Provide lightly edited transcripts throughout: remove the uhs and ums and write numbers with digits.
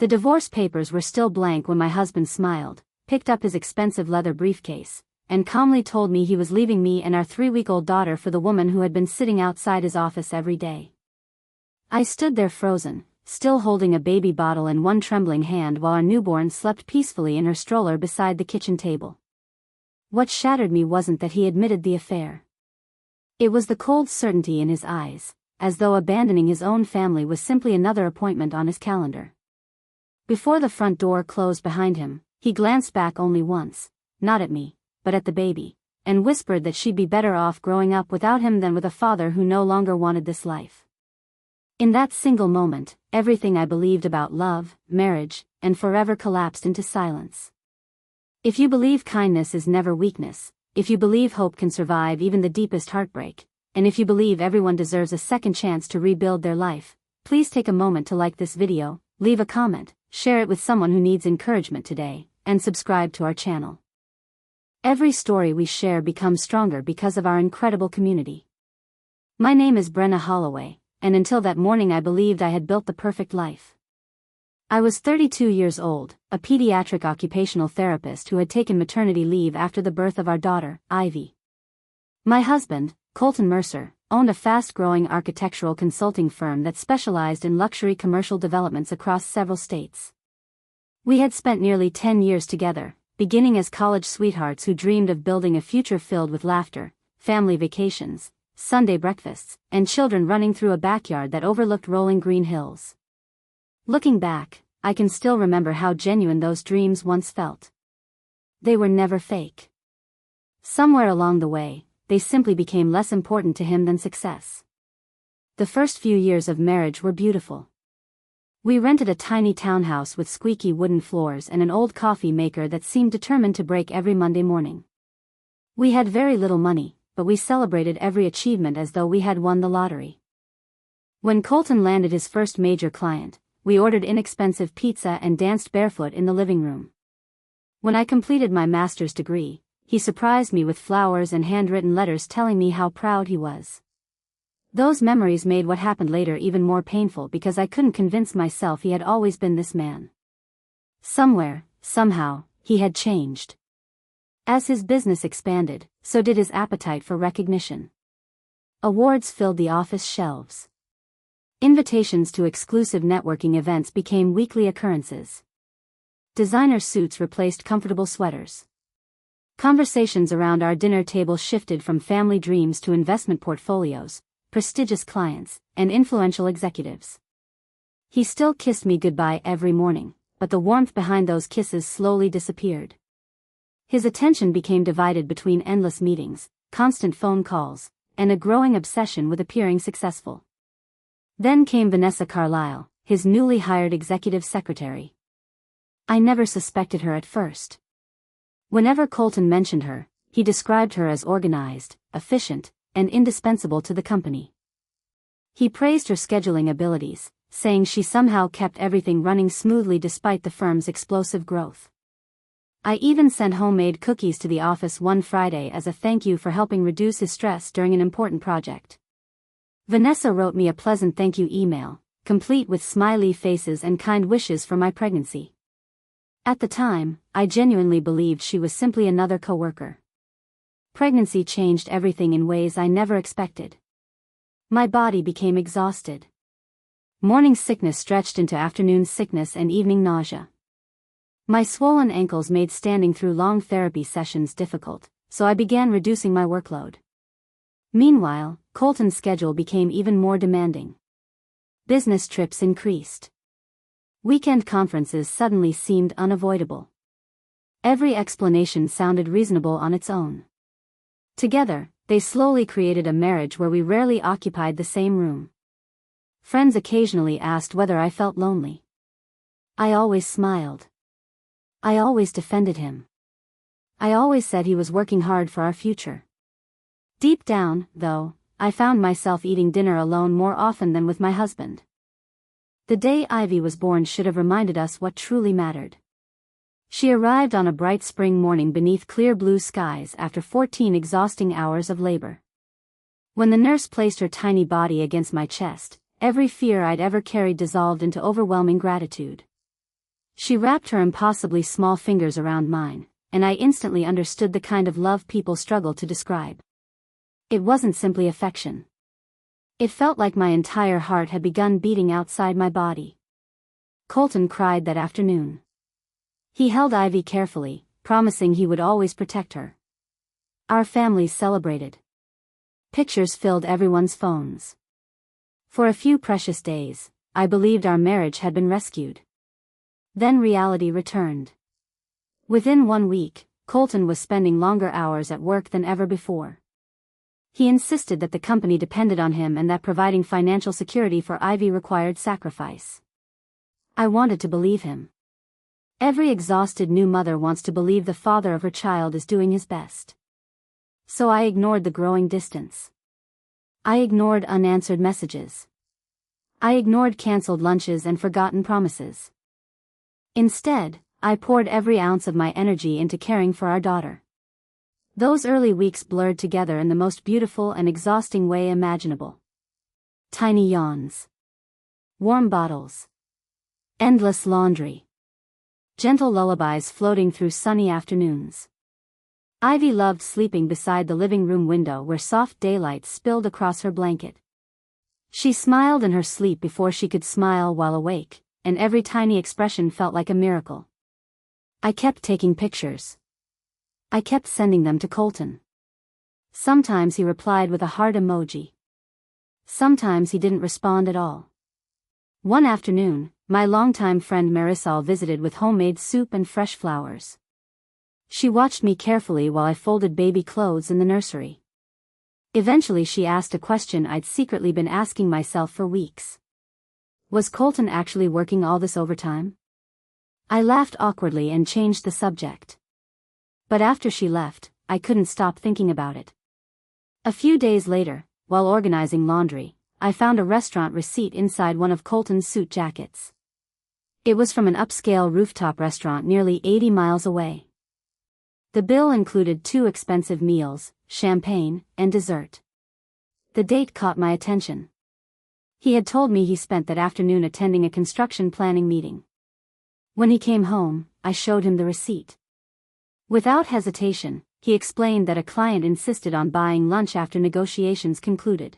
The divorce papers were still blank when my husband smiled, picked up his expensive leather briefcase, and calmly told me he was leaving me and our 3-week-old daughter for the woman who had been sitting outside his office every day. I stood there frozen, still holding a baby bottle in one trembling hand while our newborn slept peacefully in her stroller beside the kitchen table. What shattered me wasn't that he admitted the affair. It was the cold certainty in his eyes, as though abandoning his own family was simply another appointment on his calendar. Before the front door closed behind him, he glanced back only once, not at me, but at the baby, and whispered that she'd be better off growing up without him than with a father who no longer wanted this life. In that single moment, everything I believed about love, marriage, and forever collapsed into silence. If you believe kindness is never weakness, if you believe hope can survive even the deepest heartbreak, and if you believe everyone deserves a second chance to rebuild their life, please take a moment to like this video, leave a comment, share it with someone who needs encouragement today, and subscribe to our channel. Every story we share becomes stronger because of our incredible community. My name is Brenna Holloway, and until that morning I believed I had built the perfect life. I was 32 years old, a pediatric occupational therapist who had taken maternity leave after the birth of our daughter, Ivy. My husband, Colton Mercer, owned a fast-growing architectural consulting firm that specialized in luxury commercial developments across several states. We had spent nearly 10 years together, beginning as college sweethearts who dreamed of building a future filled with laughter, family vacations, Sunday breakfasts, and children running through a backyard that overlooked rolling green hills. Looking back, I can still remember how genuine those dreams once felt. They were never fake. Somewhere along the way, they simply became less important to him than success. The first few years of marriage were beautiful. We rented a tiny townhouse with squeaky wooden floors and an old coffee maker that seemed determined to break every Monday morning. We had very little money, but we celebrated every achievement as though we had won the lottery. When Colton landed his first major client, we ordered inexpensive pizza and danced barefoot in the living room. When I completed my master's degree, he surprised me with flowers and handwritten letters telling me how proud he was. Those memories made what happened later even more painful because I couldn't convince myself he had always been this man. Somewhere, somehow, he had changed. As his business expanded, so did his appetite for recognition. Awards filled the office shelves. Invitations to exclusive networking events became weekly occurrences. Designer suits replaced comfortable sweaters. Conversations around our dinner table shifted from family dreams to investment portfolios, prestigious clients, and influential executives. He still kissed me goodbye every morning, but the warmth behind those kisses slowly disappeared. His attention became divided between endless meetings, constant phone calls, and a growing obsession with appearing successful. Then came Vanessa Carlisle, his newly hired executive secretary. I never suspected her at first. Whenever Colton mentioned her, he described her as organized, efficient, and indispensable to the company. He praised her scheduling abilities, saying she somehow kept everything running smoothly despite the firm's explosive growth. I even sent homemade cookies to the office one Friday as a thank you for helping reduce his stress during an important project. Vanessa wrote me a pleasant thank you email, complete with smiley faces and kind wishes for my pregnancy. At the time, I genuinely believed she was simply another coworker. Pregnancy changed everything in ways I never expected. My body became exhausted. Morning sickness stretched into afternoon sickness and evening nausea. My swollen ankles made standing through long therapy sessions difficult, so I began reducing my workload. Meanwhile, Colton's schedule became even more demanding. Business trips increased. Weekend conferences suddenly seemed unavoidable. Every explanation sounded reasonable on its own. Together, they slowly created a marriage where we rarely occupied the same room. Friends occasionally asked whether I felt lonely. I always smiled. I always defended him. I always said he was working hard for our future. Deep down, though, I found myself eating dinner alone more often than with my husband. The day Ivy was born should have reminded us what truly mattered. She arrived on a bright spring morning beneath clear blue skies after 14 exhausting hours of labor. When the nurse placed her tiny body against my chest, every fear I'd ever carried dissolved into overwhelming gratitude. She wrapped her impossibly small fingers around mine, and I instantly understood the kind of love people struggle to describe. It wasn't simply affection. It felt like my entire heart had begun beating outside my body. Colton cried that afternoon. He held Ivy carefully, promising he would always protect her. Our families celebrated. Pictures filled everyone's phones. For a few precious days, I believed our marriage had been rescued. Then reality returned. Within 1 week, Colton was spending longer hours at work than ever before. He insisted that the company depended on him and that providing financial security for Ivy required sacrifice. I wanted to believe him. Every exhausted new mother wants to believe the father of her child is doing his best. So I ignored the growing distance. I ignored unanswered messages. I ignored canceled lunches and forgotten promises. Instead, I poured every ounce of my energy into caring for our daughter. Those early weeks blurred together in the most beautiful and exhausting way imaginable. Tiny yawns. Warm bottles. Endless laundry. Gentle lullabies floating through sunny afternoons. Ivy loved sleeping beside the living room window where soft daylight spilled across her blanket. She smiled in her sleep before she could smile while awake, and every tiny expression felt like a miracle. I kept taking pictures. I kept sending them to Colton. Sometimes he replied with a heart emoji. Sometimes he didn't respond at all. One afternoon, my longtime friend Marisol visited with homemade soup and fresh flowers. She watched me carefully while I folded baby clothes in the nursery. Eventually she asked a question I'd secretly been asking myself for weeks. Was Colton actually working all this overtime? I laughed awkwardly and changed the subject. But after she left, I couldn't stop thinking about it. A few days later, while organizing laundry, I found a restaurant receipt inside one of Colton's suit jackets. It was from an upscale rooftop restaurant nearly 80 miles away. The bill included 2 expensive meals, champagne, and dessert. The date caught my attention. He had told me he spent that afternoon attending a construction planning meeting. When he came home, I showed him the receipt. Without hesitation, he explained that a client insisted on buying lunch after negotiations concluded.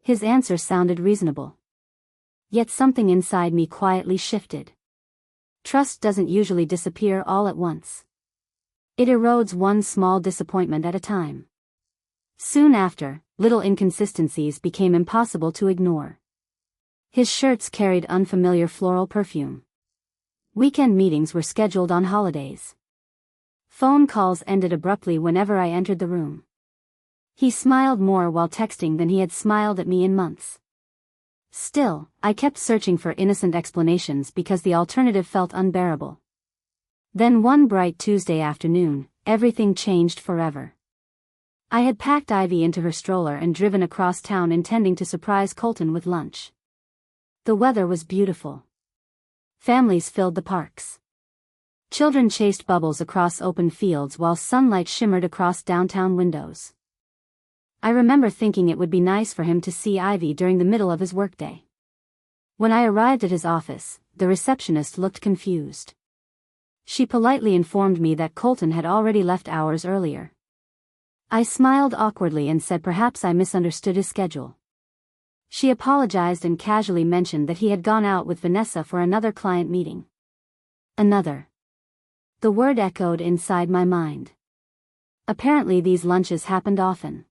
His answer sounded reasonable. Yet something inside me quietly shifted. Trust doesn't usually disappear all at once. It erodes one small disappointment at a time. Soon after, little inconsistencies became impossible to ignore. His shirts carried unfamiliar floral perfume. Weekend meetings were scheduled on holidays. Phone calls ended abruptly whenever I entered the room. He smiled more while texting than he had smiled at me in months. Still, I kept searching for innocent explanations because the alternative felt unbearable. Then one bright Tuesday afternoon, everything changed forever. I had packed Ivy into her stroller and driven across town intending to surprise Colton with lunch. The weather was beautiful. Families filled the parks. Children chased bubbles across open fields while sunlight shimmered across downtown windows. I remember thinking it would be nice for him to see Ivy during the middle of his workday. When I arrived at his office, the receptionist looked confused. She politely informed me that Colton had already left hours earlier. I smiled awkwardly and said perhaps I misunderstood his schedule. She apologized and casually mentioned that he had gone out with Vanessa for another client meeting. Another. The word echoed inside my mind. Apparently these lunches happened often.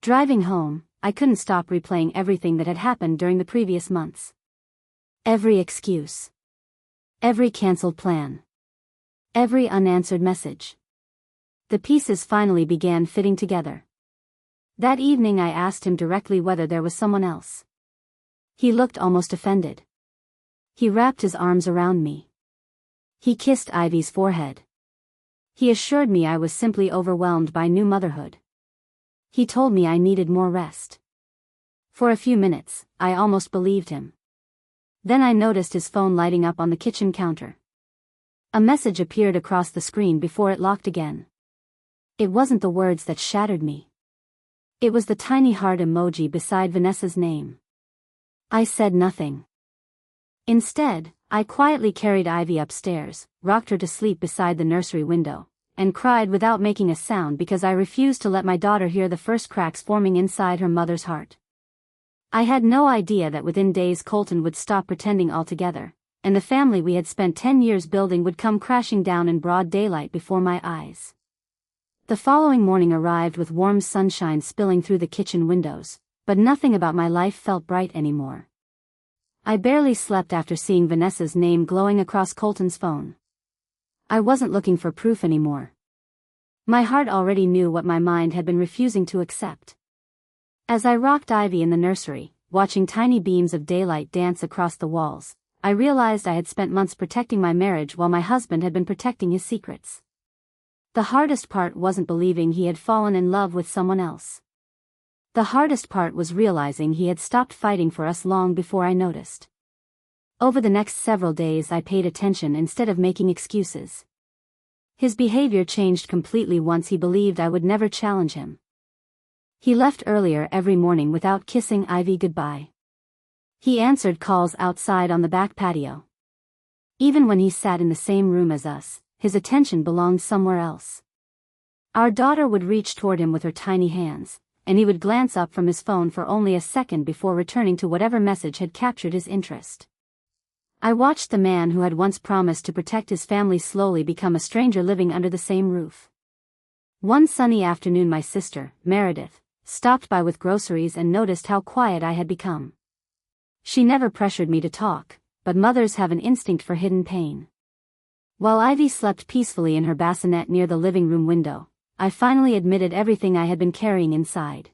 Driving home, I couldn't stop replaying everything that had happened during the previous months. Every excuse. Every canceled plan. Every unanswered message. The pieces finally began fitting together. That evening I asked him directly whether there was someone else. He looked almost offended. He wrapped his arms around me. He kissed Ivy's forehead. He assured me I was simply overwhelmed by new motherhood. He told me I needed more rest. For a few minutes, I almost believed him. Then I noticed his phone lighting up on the kitchen counter. A message appeared across the screen before it locked again. It wasn't the words that shattered me. It was the tiny heart emoji beside Vanessa's name. I said nothing. Instead, I quietly carried Ivy upstairs, rocked her to sleep beside the nursery window, and cried without making a sound because I refused to let my daughter hear the first cracks forming inside her mother's heart. I had no idea that within days Colton would stop pretending altogether, and the family we had spent 10 years building would come crashing down in broad daylight before my eyes. The following morning arrived with warm sunshine spilling through the kitchen windows, but nothing about my life felt bright anymore. I barely slept after seeing Vanessa's name glowing across Colton's phone. I wasn't looking for proof anymore. My heart already knew what my mind had been refusing to accept. As I rocked Ivy in the nursery, watching tiny beams of daylight dance across the walls, I realized I had spent months protecting my marriage while my husband had been protecting his secrets. The hardest part wasn't believing he had fallen in love with someone else. The hardest part was realizing he had stopped fighting for us long before I noticed. Over the next several days I paid attention instead of making excuses. His behavior changed completely once he believed I would never challenge him. He left earlier every morning without kissing Ivy goodbye. He answered calls outside on the back patio. Even when he sat in the same room as us, his attention belonged somewhere else. Our daughter would reach toward him with her tiny hands, and he would glance up from his phone for only a second before returning to whatever message had captured his interest. I watched the man who had once promised to protect his family slowly become a stranger living under the same roof. One sunny afternoon my sister, Meredith, stopped by with groceries and noticed how quiet I had become. She never pressured me to talk, but mothers have an instinct for hidden pain. While Ivy slept peacefully in her bassinet near the living room window, I finally admitted everything I had been carrying inside.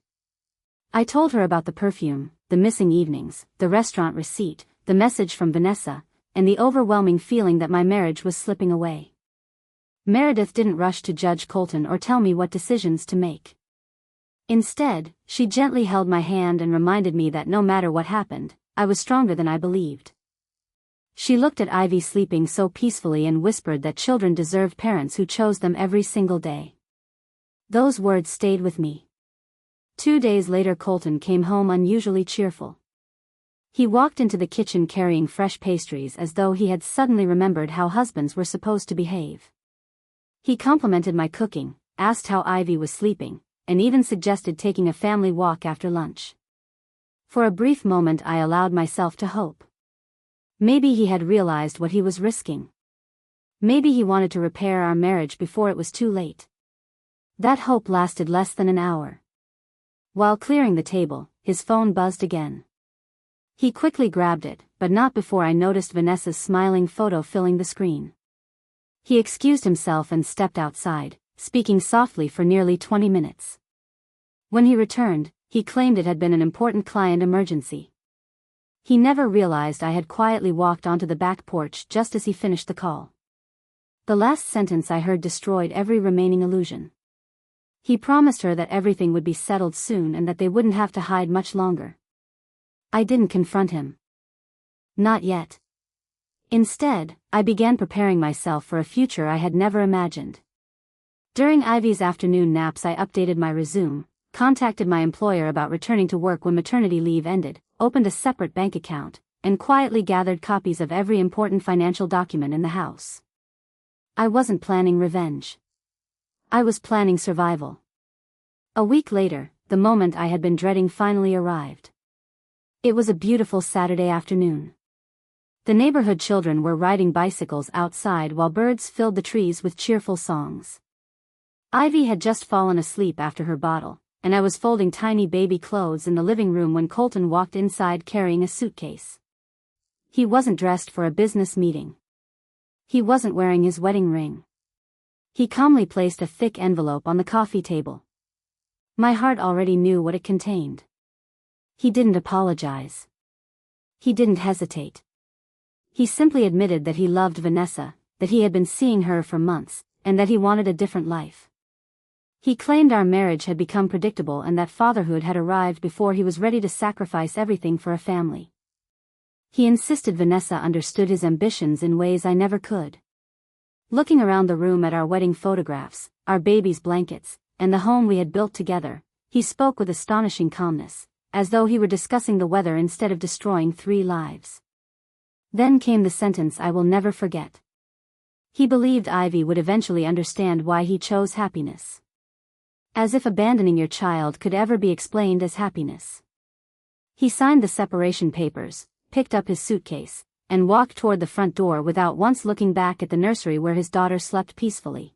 I told her about the perfume, the missing evenings, the restaurant receipt, the message from Vanessa, and the overwhelming feeling that my marriage was slipping away. Meredith didn't rush to judge Colton or tell me what decisions to make. Instead, she gently held my hand and reminded me that no matter what happened, I was stronger than I believed. She looked at Ivy sleeping so peacefully and whispered that children deserve parents who chose them every single day. Those words stayed with me. 2 days later Colton came home unusually cheerful. He walked into the kitchen carrying fresh pastries as though he had suddenly remembered how husbands were supposed to behave. He complimented my cooking, asked how Ivy was sleeping, and even suggested taking a family walk after lunch. For a brief moment I allowed myself to hope. Maybe he had realized what he was risking. Maybe he wanted to repair our marriage before it was too late. That hope lasted less than an hour. While clearing the table, his phone buzzed again. He quickly grabbed it, but not before I noticed Vanessa's smiling photo filling the screen. He excused himself and stepped outside, speaking softly for nearly 20 minutes. When he returned, he claimed it had been an important client emergency. He never realized I had quietly walked onto the back porch just as he finished the call. The last sentence I heard destroyed every remaining illusion. He promised her that everything would be settled soon and that they wouldn't have to hide much longer. I didn't confront him. Not yet. Instead, I began preparing myself for a future I had never imagined. During Ivy's afternoon naps I updated my resume, contacted my employer about returning to work when maternity leave ended, opened a separate bank account, and quietly gathered copies of every important financial document in the house. I wasn't planning revenge. I was planning survival. A week later, the moment I had been dreading finally arrived. It was a beautiful Saturday afternoon. The neighborhood children were riding bicycles outside while birds filled the trees with cheerful songs. Ivy had just fallen asleep after her bottle, and I was folding tiny baby clothes in the living room when Colton walked inside carrying a suitcase. He wasn't dressed for a business meeting. He wasn't wearing his wedding ring. He calmly placed a thick envelope on the coffee table. My heart already knew what it contained. He didn't apologize. He didn't hesitate. He simply admitted that he loved Vanessa, that he had been seeing her for months, and that he wanted a different life. He claimed our marriage had become predictable and that fatherhood had arrived before he was ready to sacrifice everything for a family. He insisted Vanessa understood his ambitions in ways I never could. Looking around the room at our wedding photographs, our baby's blankets, and the home we had built together, he spoke with astonishing calmness, as though he were discussing the weather instead of destroying 3 lives. Then came the sentence I will never forget. He believed Ivy would eventually understand why he chose happiness. As if abandoning your child could ever be explained as happiness. He signed the separation papers, picked up his suitcase, and walked toward the front door without once looking back at the nursery where his daughter slept peacefully.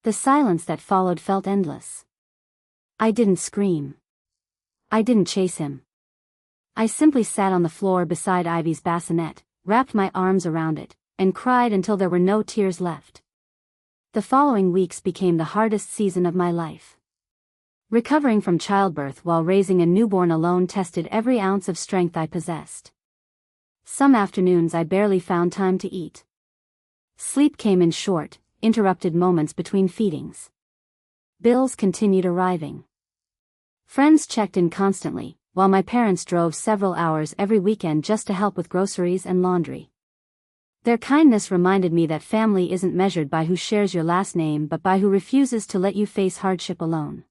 The silence that followed felt endless. I didn't scream. I didn't chase him. I simply sat on the floor beside Ivy's bassinet, wrapped my arms around it, and cried until there were no tears left. The following weeks became the hardest season of my life. Recovering from childbirth while raising a newborn alone tested every ounce of strength I possessed. Some afternoons I barely found time to eat. Sleep came in short, interrupted moments between feedings. Bills continued arriving. Friends checked in constantly, while my parents drove several hours every weekend just to help with groceries and laundry. Their kindness reminded me that family isn't measured by who shares your last name but by who refuses to let you face hardship alone.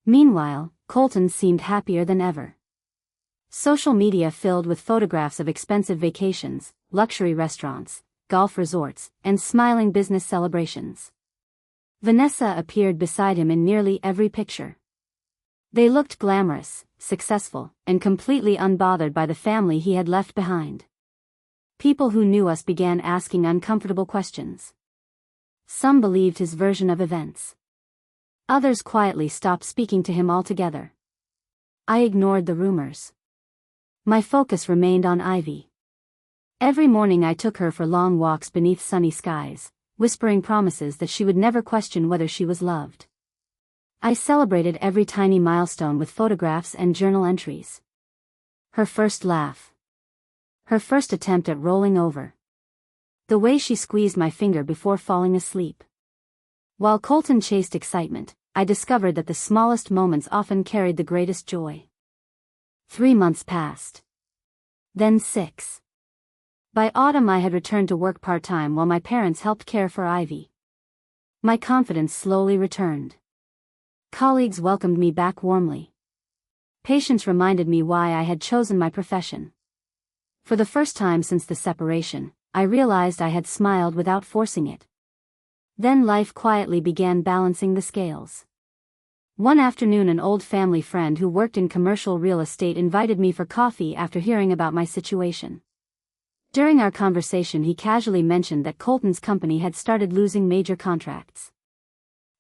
Meanwhile, Colton seemed happier than ever. Social media filled with photographs of expensive vacations, luxury restaurants, golf resorts, and smiling business celebrations. Vanessa appeared beside him in nearly every picture. They looked glamorous, successful, and completely unbothered by the family he had left behind. People who knew us began asking uncomfortable questions. Some believed his version of events. Others quietly stopped speaking to him altogether. I ignored the rumors. My focus remained on Ivy. Every morning I took her for long walks beneath sunny skies, whispering promises that she would never question whether she was loved. I celebrated every tiny milestone with photographs and journal entries. Her first laugh. Her first attempt at rolling over. The way she squeezed my finger before falling asleep. While Colton chased excitement, I discovered that the smallest moments often carried the greatest joy. 3 months passed. Then 6. By autumn I had returned to work part-time while my parents helped care for Ivy. My confidence slowly returned. Colleagues welcomed me back warmly. Patients reminded me why I had chosen my profession. For the first time since the separation, I realized I had smiled without forcing it. Then life quietly began balancing the scales. One afternoon an old family friend who worked in commercial real estate invited me for coffee after hearing about my situation. During our conversation he casually mentioned that Colton's company had started losing major contracts.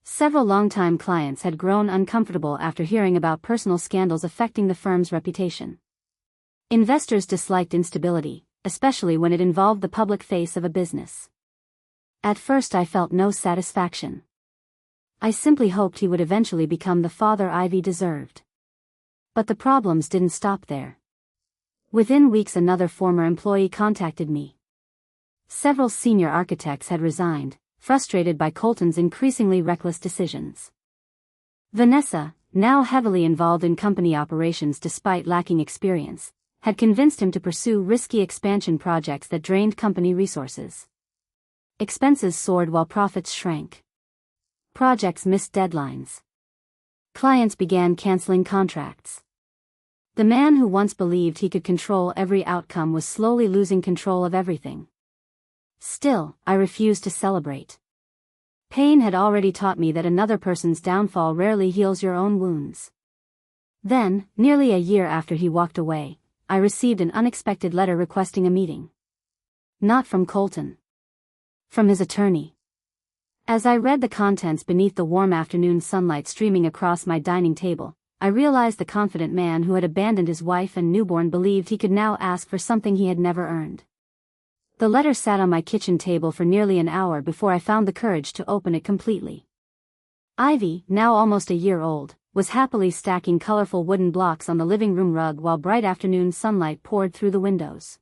Several longtime clients had grown uncomfortable after hearing about personal scandals affecting the firm's reputation. Investors disliked instability, especially when it involved the public face of a business. At first I felt no satisfaction. I simply hoped he would eventually become the father Ivy deserved. But the problems didn't stop there. Within weeks another former employee contacted me. Several senior architects had resigned, frustrated by Colton's increasingly reckless decisions. Vanessa, now heavily involved in company operations despite lacking experience, had convinced him to pursue risky expansion projects that drained company resources. Expenses soared while profits shrank. Projects missed deadlines. Clients began canceling contracts. The man who once believed he could control every outcome was slowly losing control of everything. Still, I refused to celebrate. Pain had already taught me that another person's downfall rarely heals your own wounds. Then, nearly a year after he walked away, I received an unexpected letter requesting a meeting. Not from Colton. From his attorney. As I read the contents beneath the warm afternoon sunlight streaming across my dining table, I realized the confident man who had abandoned his wife and newborn believed he could now ask for something he had never earned. The letter sat on my kitchen table for nearly an hour before I found the courage to open it completely. Ivy, now almost a year old, was happily stacking colorful wooden blocks on the living room rug while bright afternoon sunlight poured through the windows.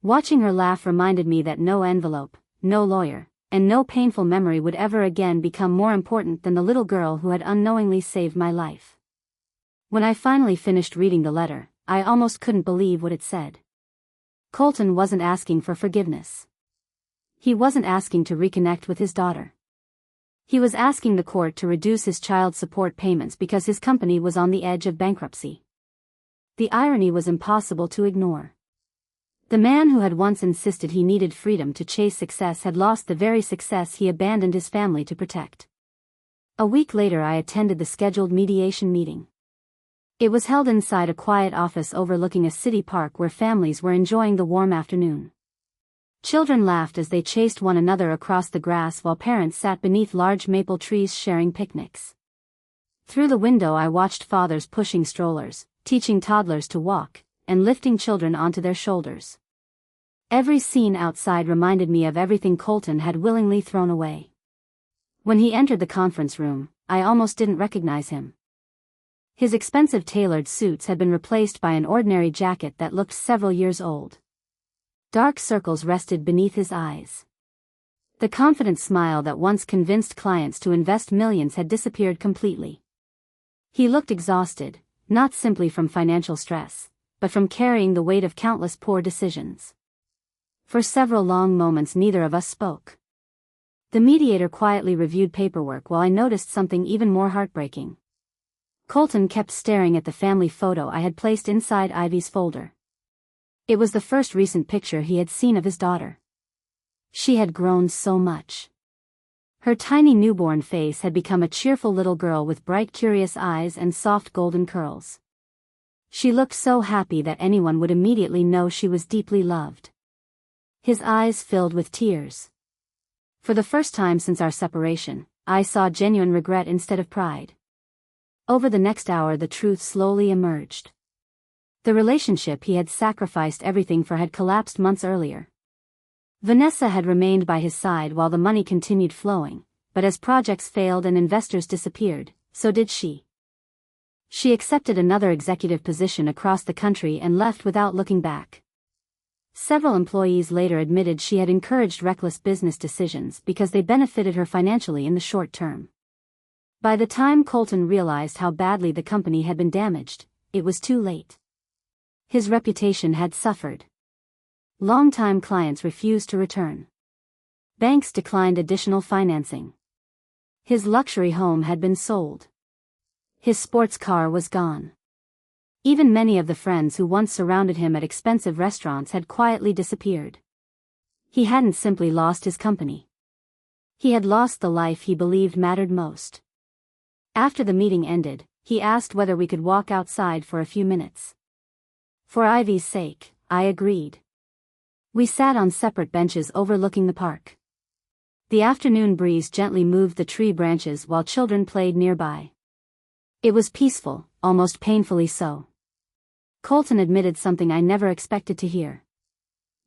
Watching her laugh reminded me that no envelope, no lawyer, and no painful memory would ever again become more important than the little girl who had unknowingly saved my life. When I finally finished reading the letter, I almost couldn't believe what it said. Colton wasn't asking for forgiveness. He wasn't asking to reconnect with his daughter. He was asking the court to reduce his child support payments because his company was on the edge of bankruptcy. The irony was impossible to ignore. The man who had once insisted he needed freedom to chase success had lost the very success he abandoned his family to protect. A week later I attended the scheduled mediation meeting. It was held inside a quiet office overlooking a city park where families were enjoying the warm afternoon. Children laughed as they chased one another across the grass while parents sat beneath large maple trees sharing picnics. Through the window I watched fathers pushing strollers, teaching toddlers to walk, and lifting children onto their shoulders. Every scene outside reminded me of everything Colton had willingly thrown away. When he entered the conference room, I almost didn't recognize him. His expensive tailored suits had been replaced by an ordinary jacket that looked several years old. Dark circles rested beneath his eyes. The confident smile that once convinced clients to invest millions had disappeared completely. He looked exhausted, not simply from financial stress, but from carrying the weight of countless poor decisions. For several long moments neither of us spoke. The mediator quietly reviewed paperwork while I noticed something even more heartbreaking. Colton kept staring at the family photo I had placed inside Ivy's folder. It was the first recent picture he had seen of his daughter. She had grown so much. Her tiny newborn face had become a cheerful little girl with bright curious eyes and soft golden curls. She looked so happy that anyone would immediately know she was deeply loved. His eyes filled with tears. For the first time since our separation, I saw genuine regret instead of pride. Over the next hour the truth slowly emerged. The relationship he had sacrificed everything for had collapsed months earlier. Vanessa had remained by his side while the money continued flowing, but as projects failed and investors disappeared, so did she. She accepted another executive position across the country and left without looking back. Several employees later admitted she had encouraged reckless business decisions because they benefited her financially in the short term. By the time Colton realized how badly the company had been damaged, it was too late. His reputation had suffered. Longtime clients refused to return. Banks declined additional financing. His luxury home had been sold. His sports car was gone. Even many of the friends who once surrounded him at expensive restaurants had quietly disappeared. He hadn't simply lost his company. He had lost the life he believed mattered most. After the meeting ended, he asked whether we could walk outside for a few minutes. For Ivy's sake, I agreed. We sat on separate benches overlooking the park. The afternoon breeze gently moved the tree branches while children played nearby. It was peaceful, almost painfully so. Colton admitted something I never expected to hear.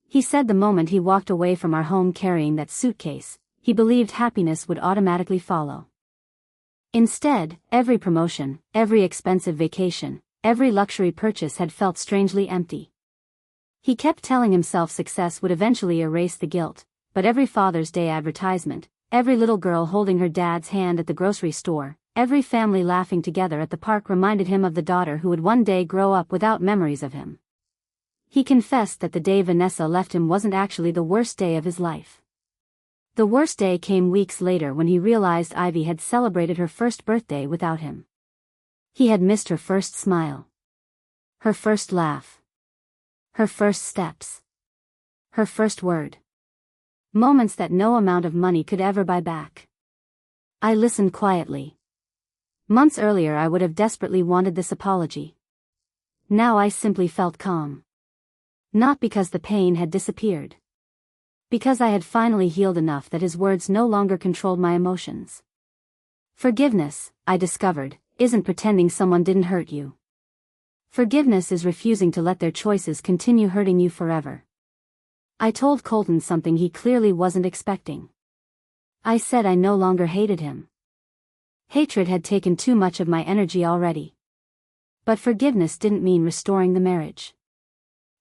He said the moment he walked away from our home carrying that suitcase, he believed happiness would automatically follow. Instead, every promotion, every expensive vacation, every luxury purchase had felt strangely empty. He kept telling himself success would eventually erase the guilt, but every Father's Day advertisement, every little girl holding her dad's hand at the grocery store, every family laughing together at the park reminded him of the daughter who would one day grow up without memories of him. He confessed that the day Vanessa left him wasn't actually the worst day of his life. The worst day came weeks later when he realized Ivy had celebrated her first birthday without him. He had missed her first smile. Her first laugh. Her first steps. Her first word. Moments that no amount of money could ever buy back. I listened quietly. Months earlier I would have desperately wanted this apology. Now I simply felt calm. Not because the pain had disappeared. Because I had finally healed enough that his words no longer controlled my emotions. Forgiveness, I discovered, isn't pretending someone didn't hurt you. Forgiveness is refusing to let their choices continue hurting you forever. I told Colton something he clearly wasn't expecting. I said I no longer hated him. Hatred had taken too much of my energy already. But forgiveness didn't mean restoring the marriage.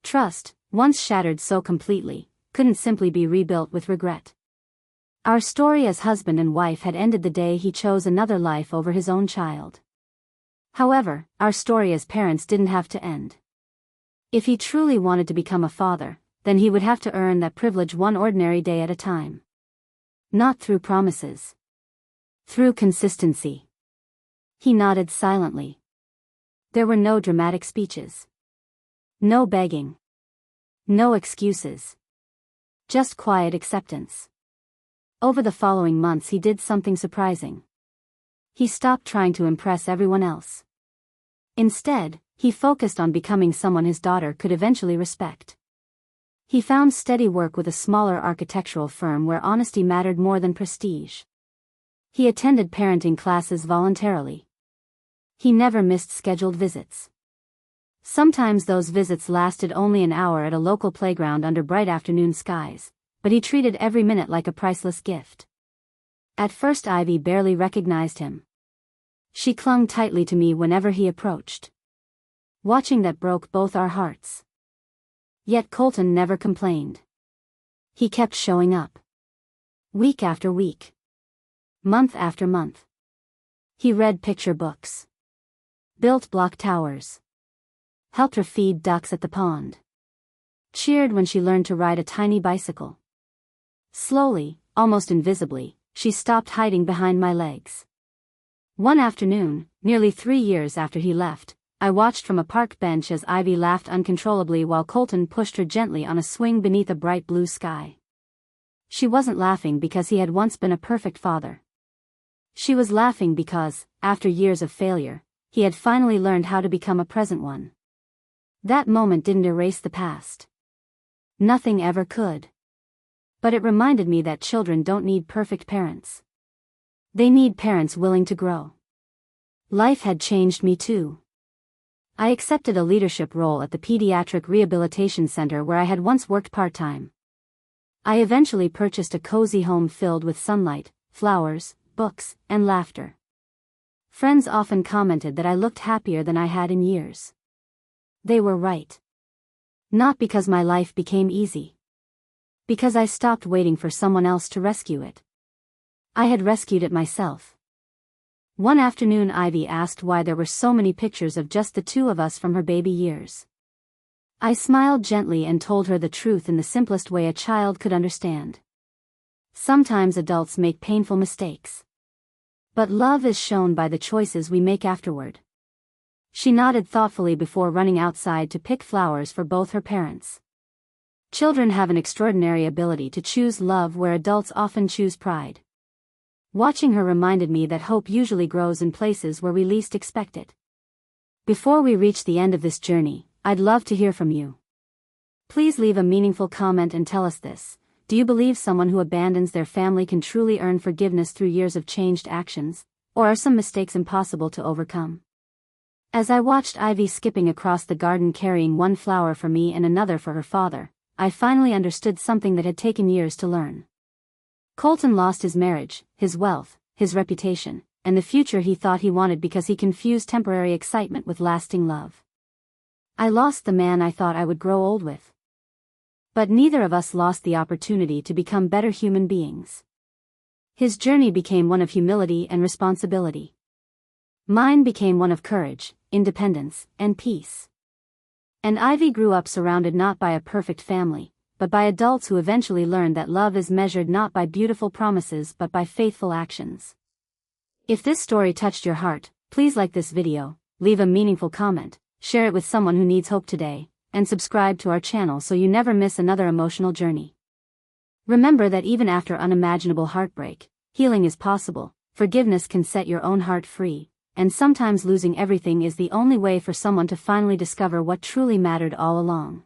Trust, once shattered so completely, couldn't simply be rebuilt with regret. Our story as husband and wife had ended the day he chose another life over his own child. However, our story as parents didn't have to end. If he truly wanted to become a father, then he would have to earn that privilege one ordinary day at a time. Not through promises. Through consistency. He nodded silently. There were no dramatic speeches. No begging. No excuses. Just quiet acceptance. Over the following months he did something surprising. He stopped trying to impress everyone else. Instead, he focused on becoming someone his daughter could eventually respect. He found steady work with a smaller architectural firm where honesty mattered more than prestige. He attended parenting classes voluntarily. He never missed scheduled visits. Sometimes those visits lasted only an hour at a local playground under bright afternoon skies, but he treated every minute like a priceless gift. At first Ivy barely recognized him. She clung tightly to me whenever he approached. Watching that broke both our hearts. Yet Colton never complained. He kept showing up. Week after week. Month after month. He read picture books. Built block towers. Helped her feed ducks at the pond. Cheered when she learned to ride a tiny bicycle. Slowly, almost invisibly, she stopped hiding behind my legs. One afternoon, nearly 3 years after he left, I watched from a park bench as Ivy laughed uncontrollably while Colton pushed her gently on a swing beneath a bright blue sky. She wasn't laughing because he had once been a perfect father. She was laughing because, after years of failure, he had finally learned how to become a present one. That moment didn't erase the past. Nothing ever could. But it reminded me that children don't need perfect parents. They need parents willing to grow. Life had changed me too. I accepted a leadership role at the Pediatric Rehabilitation Center where I had once worked part-time. I eventually purchased a cozy home filled with sunlight, flowers, books, and laughter. Friends often commented that I looked happier than I had in years. They were right. Not because my life became easy. Because I stopped waiting for someone else to rescue it. I had rescued it myself. One afternoon Ivy asked why there were so many pictures of just the two of us from her baby years. I smiled gently and told her the truth in the simplest way a child could understand. Sometimes adults make painful mistakes. But love is shown by the choices we make afterward. She nodded thoughtfully before running outside to pick flowers for both her parents. Children have an extraordinary ability to choose love where adults often choose pride. Watching her reminded me that hope usually grows in places where we least expect it. Before we reach the end of this journey, I'd love to hear from you. Please leave a meaningful comment and tell us this. Do you believe someone who abandons their family can truly earn forgiveness through years of changed actions, or are some mistakes impossible to overcome? As I watched Ivy skipping across the garden carrying one flower for me and another for her father, I finally understood something that had taken years to learn. Colton lost his marriage, his wealth, his reputation, and the future he thought he wanted because he confused temporary excitement with lasting love. I lost the man I thought I would grow old with. But neither of us lost the opportunity to become better human beings. His journey became one of humility and responsibility. Mine became one of courage, independence, and peace. And Ivy grew up surrounded not by a perfect family, but by adults who eventually learned that love is measured not by beautiful promises but by faithful actions. If this story touched your heart, please like this video, leave a meaningful comment, share it with someone who needs hope today, and subscribe to our channel so you never miss another emotional journey. Remember that even after unimaginable heartbreak, healing is possible, forgiveness can set your own heart free, and sometimes losing everything is the only way for someone to finally discover what truly mattered all along.